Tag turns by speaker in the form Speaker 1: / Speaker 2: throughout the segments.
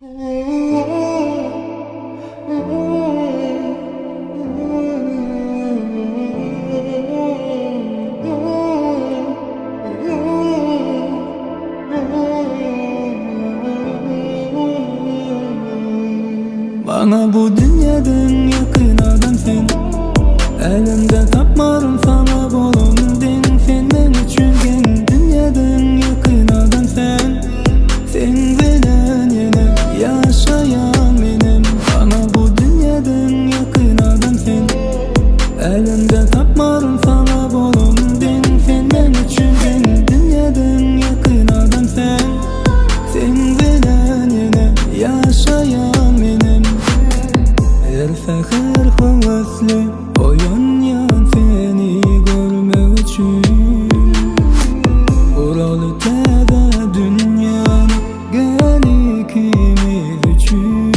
Speaker 1: Bana bu dünyadan yakın adam sen. Elimde tapmarım sana bolundun sen. Men üçün gen dünyadan yakın adam sen. Sen bilen yine yaşayan benim. Bana bu dünyadan yakın adam sen. Elimde tapmarım sana bolundun sen. Men üçün gen dünyadan yakın adam sen. Sen bilen yine yaşayan benim. Her fəxər havaslı oyan yan seni görmək üçün. Buralı tədə dünyanı gəli kimiz üçün.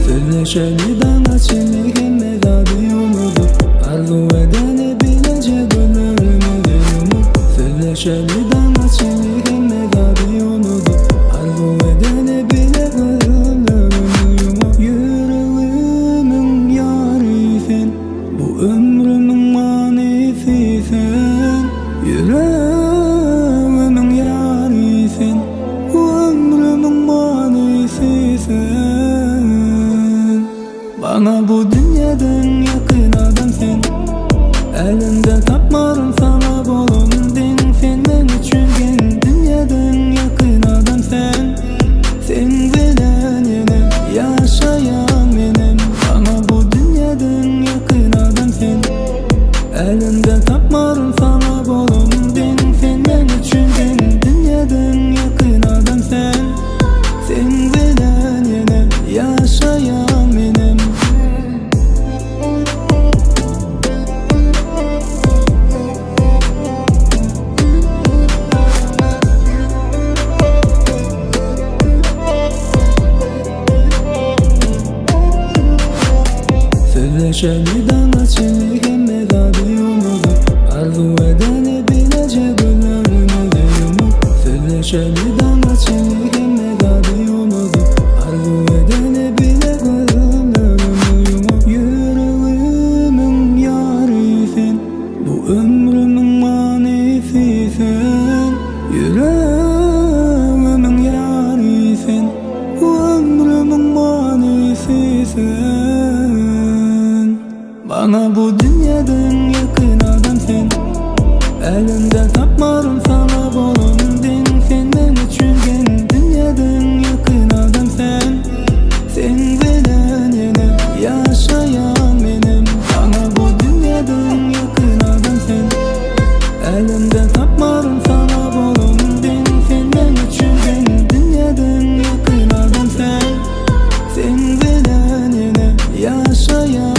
Speaker 1: Sözləşəli danışılı həmməd adı yoludur. Arzu edəni biləcək gönlümüzü yumur. Sözləşəli danışılı həmməd adı yoludur. Arzu edəni biləcək gönlümüzü yumur. Yüreğimin yarı sen, bu ömrümün manisi sen. Yüreğimin yarı sen, bu ömrümün manisi sen. Bana bu dünyadan yakın adam sen. Elimde tapmarım sana bolundun sen. Men üçün gen dünyadan yakın adam sen. Sen bilen yine yaşayan benim. Bana bu dünyadan yakın adam sen. Elimde tapmarım sana bolundun sen. Men üçün gen dünyadan yakın adam sen. Sen bilen yine yaşayan benim. Sözləşəli danışılı həmməd adı yoludur. Arzu edəni biləcək gönlümüzü yumur. Sözləşəli danışılı həmməd adı yoludur. Arzu edəni biləcək gönlümüzü yumur. Yüreğimin yarı sen, bu ömrümün manisi sen. Yüreğimin yarı sen, bu ömrümün manisi sen. Bana bu dünyadan yakın adam sen. Elimde tapmarım sana bolundun sen. Men üçün gen dünyadan yakın adam sen. Sen bilen yine yaşayan benim. Bana bu dünyadan yakın adam sen. Elimde tapmarım sana bolundun sen. Men üçün gen dünyadan yakın adam sen. Sen bilen yine yaşayan